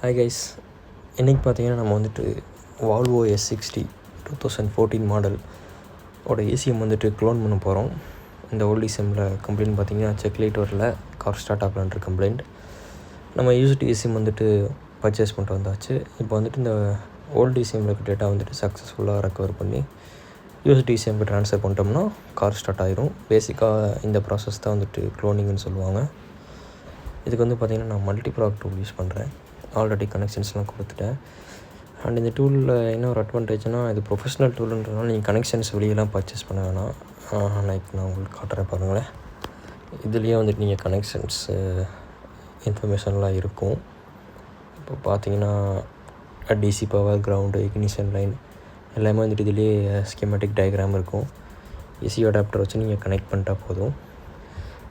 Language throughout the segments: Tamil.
ஹாய் கைஸ், இன்றைக்கி பார்த்தீங்கன்னா நம்ம வந்துட்டு வால்வோ S60 2014 மாடல் ஓட ஏசிஎம் வந்துட்டு க்ளோன் பண்ண போகிறோம். இந்த ஓல்ட் ECMல கம்ப்ளைண்ட் பார்த்தீங்கன்னா செக் லைட் வரல, கார் ஸ்டார்ட் ஆகலான்ற கம்ப்ளைண்ட். நம்ம யூஸ்டு ECM வந்துட்டு பர்ச்சேஸ் பண்ணிட்டு வந்தாச்சு. இப்போ வந்துட்டு இந்த ஓல்டு ECMல இருக்க டேட்டா வந்துட்டு சக்ஸஸ்ஃபுல்லாக ரெக்கவர் பண்ணி யூஸ்டு ECMக்கு ட்ரான்ஸ்ஃபர் பண்ணிட்டோம்னா கார் ஸ்டார்ட் ஆகிரும். பேசிக்காக இந்த ப்ராசஸ் தான் வந்துட்டு க்ளோனிங்னு சொல்லுவாங்க. இதுக்கு வந்து பார்த்திங்கன்னா நான் மல்டிப்ராக் டூல் யூஸ் பண்ணுறேன். ஆல்ரெடி கனெக்ஷன்ஸ்லாம் கொடுத்துட்டேன். அண்ட் இந்த டூலில் என்ன ஒரு அட்வான்டேஜ்னால், இது ப்ரொஃபஷ்னல் டூலுன்றதுனால நீங்கள் கனெக்ஷன்ஸ் வெளியெல்லாம் பர்ச்சேஸ் பண்ண வேணாம். லைக் நான் உங்களுக்கு காட்டுறேன் பாருங்களேன். இதுலேயே வந்துட்டு நீங்கள் கனெக்ஷன்ஸ் இன்ஃபர்மேஷன்லாம் இருக்கும். இப்போ பார்த்தீங்கன்னா DC power, ground, ignition line எல்லாமே வந்துட்டு இதுலேயே ஸ்கீமேட்டிக் டயக்ராம் இருக்கும். ஏசி அடாப்டர் வச்சு நீங்கள் கனெக்ட் பண்ணிட்டா போதும்.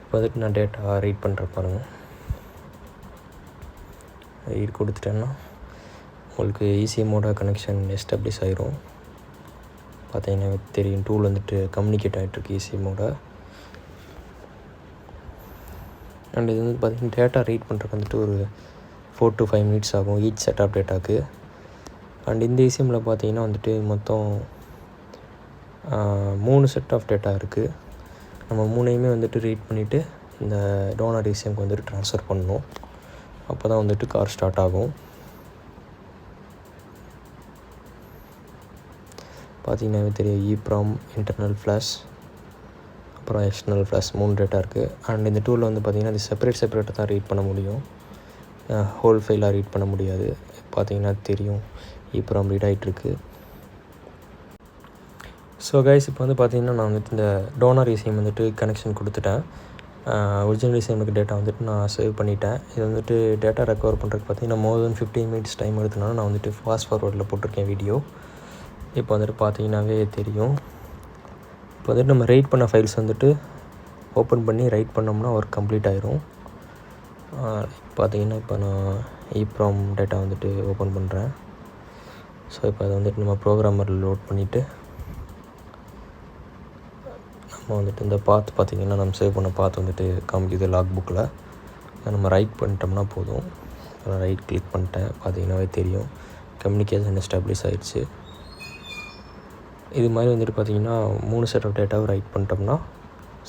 இப்போ வந்துட்டு நான் டேட்டா ரீட் பண்ணுற பாருங்கள். ரீட் கொடுத்துட்டேன்னா உங்களுக்கு ECMோட கனெக்ஷன் எஸ்டாப்ளிஷ் ஆகிரும். பார்த்தீங்கன்னா தெரியும், டூல் வந்துட்டு கம்யூனிகேட் ஆகிட்டுருக்கு ECMோட. அண்ட் இது வந்து பார்த்திங்கன்னா டேட்டா ரீட் பண்ணுறதுக்கு வந்துட்டு ஒரு 4 to 5 minutes ஆகும் ஈச் செட் ஆஃப் டேட்டாவுக்கு. அண்ட் இந்த ECMல பார்த்தீங்கன்னா வந்துட்டு மொத்தம் 3 செட் ஆஃப் டேட்டா இருக்குது. நம்ம 3ஐயுமே வந்துட்டு ரீட் பண்ணிவிட்டு இந்த டோனர் ECMக்கு வந்துட்டு ட்ரான்ஸ்ஃபர் பண்ணணும். அப்போ தான் வந்துட்டு கார் ஸ்டார்ட் ஆகும். பார்த்தீங்கன்னாவே தெரியும், EEPROM, இன்டர்னல் ஃப்ளாஷ், அப்புறம் எக்ஸ்டர்னல் ஃப்ளாஷ் 3 டேட்டா இருக்குது. அண்ட் இந்த டூலில் வந்து பார்த்திங்கன்னா இது செப்பரேட்டாக தான் ரீட் பண்ண முடியும், ஹோல் ஃபைலாக ரீட் பண்ண முடியாது. பார்த்திங்கன்னா தெரியும், EEPROM ரீட் ஆகிட்டுருக்கு. ஸோ கைஸ், இப்போ வந்து பார்த்திங்கன்னா நான் வந்துட்டு இந்த டோனர் ECM வந்துட்டு கனெக்ஷன் கொடுத்துட்டேன். ஒரிஜினல் ECMக்கு டேட்டா வந்துட்டு நான் சேவ் பண்ணிட்டேன். இது வந்துட்டு டேட்டா ரெக்கவர் பண்ணுறதுக்கு பார்த்திங்கன்னா more than 15 minutes டைம் எடுத்தனால நான் வந்துட்டு ஃபாஸ்ட் ஃபார்வர்டில் போட்டிருக்கேன் வீடியோ. இப்போ வந்துட்டு பார்த்தீங்கன்னாவே தெரியும். இப்போ வந்துட்டு நம்ம ரைட் பண்ண ஃபைல்ஸ் வந்துட்டு ஓப்பன் பண்ணி ரைட் பண்ணோம்னா ஒர்க் கம்ப்ளீட் ஆகிரும். பார்த்தீங்கன்னா இப்போ நான் EEPROM டேட்டா வந்துட்டு ஓப்பன் பண்ணுறேன். ஸோ இப்போ அதை வந்துட்டு நம்ம ப்ரோக்ராமரில் லோட் பண்ணிவிட்டு நம்ம வந்துட்டு இந்த பாத் பார்த்திங்கன்னா நம்ம சேவ் பண்ண பாத் வந்துட்டு காமிக்குது லாக் புக்கில். அதை நம்ம ரைட் பண்ணிட்டோம்னா போதும். நான் ரைட் கிளிக் பண்ணிட்டேன். பார்த்திங்கன்னாவே தெரியும், கம்யூனிகேஷன் எஸ்டாப்ளிஷ் ஆகிடுச்சு. இது மாதிரி வந்துட்டு பார்த்திங்கன்னா 3 செட் ஆஃப் டேட்டாவை ரைட் பண்ணிட்டோம்னா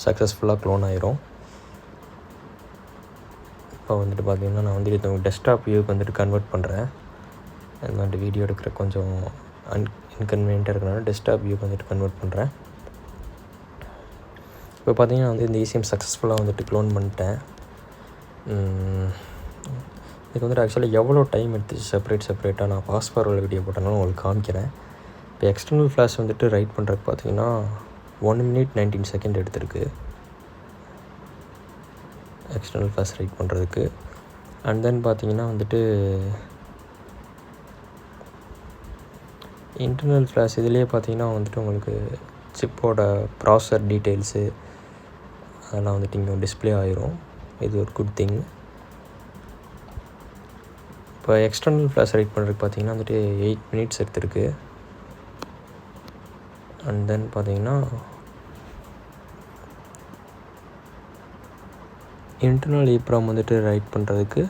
சக்ஸஸ்ஃபுல்லாக க்ளோன் ஆகிரும். இப்போ வந்துட்டு பார்த்திங்கன்னா நான் வந்துட்டு டெஸ்க்டாப் வியூக்கு வந்துட்டு கன்வெர்ட் பண்ணுறேன். அந்த வந்துட்டு வீடியோ எடுக்கிற கொஞ்சம் இன்கன்வீனியண்ட்டாக இருக்கிறனால டெஸ்க்டாப் வியூக்கு வந்துட்டு கன்வெர்ட் பண்ணுறேன். இப்போ பார்த்திங்கன்னா வந்து இந்த ECM சக்ஸஸ்ஃபுல்லாக வந்துட்டு க்ளோன் பண்ணிட்டேன். இதுக்கு வந்துட்டு ஆக்சுவலாக எவ்வளோ டைம் எடுத்துச்சு செப்பரேட்டாக நான் ஃபாஸ்ட் ஃபார்வர்ட் வீடியோ போட்டேனாலும் உங்களுக்கு காமிக்கிறேன். இப்போ எக்ஸ்டர்னல் ஃப்ளாஷ் வந்துட்டு ரைட் பண்ணுறதுக்கு பார்த்திங்கன்னா 1 minute 19 seconds எடுத்திருக்கு எக்ஸ்டர்னல் ஃப்ளாஷ் ரைட் பண்ணுறதுக்கு. அண்ட் தென் பார்த்திங்கன்னா வந்துட்டு இன்டர்னல் ஃப்ளாஷ் இதுலேயே பார்த்திங்கன்னா வந்துட்டு உங்களுக்கு சிப்போட ப்ராசஸர் டீட்டெயில்ஸு அதெல்லாம் வந்துட்டு இங்கே டிஸ்பிளே ஆகிரும். இது ஒரு குட் திங். இப்போ எக்ஸ்டர்னல் ஃப்ளாஷ் ரைட் பண்ணுறதுக்கு பார்த்திங்கன்னா வந்துட்டு 8 minutes எடுத்திருக்கு. அண்ட் தென் பார்த்திங்கன்னா இன்டர்னல் EEPROM வந்துட்டு ரைட் பண்ணுறதுக்கு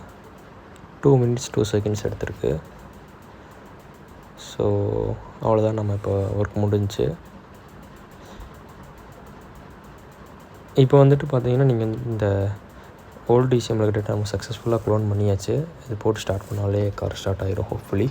2 minutes 2 seconds எடுத்திருக்கு. ஸோ அவ்வளோதான், நம்ம இப்போ ஒர்க் முடிஞ்சிச்சு. இப்போ வந்துட்டு பார்த்திங்கன்னா நீங்கள் இந்த ஓல்டு ECMல டேட்டா நம்ம சக்ஸஸ்ஃபுல்லாக க்ளோன் பண்ணியாச்சு. இது போட்டு ஸ்டார்ட் பண்ணாலே கார் ஸ்டார்ட் ஆகிரும் ஹோப்ஃபுல்லி.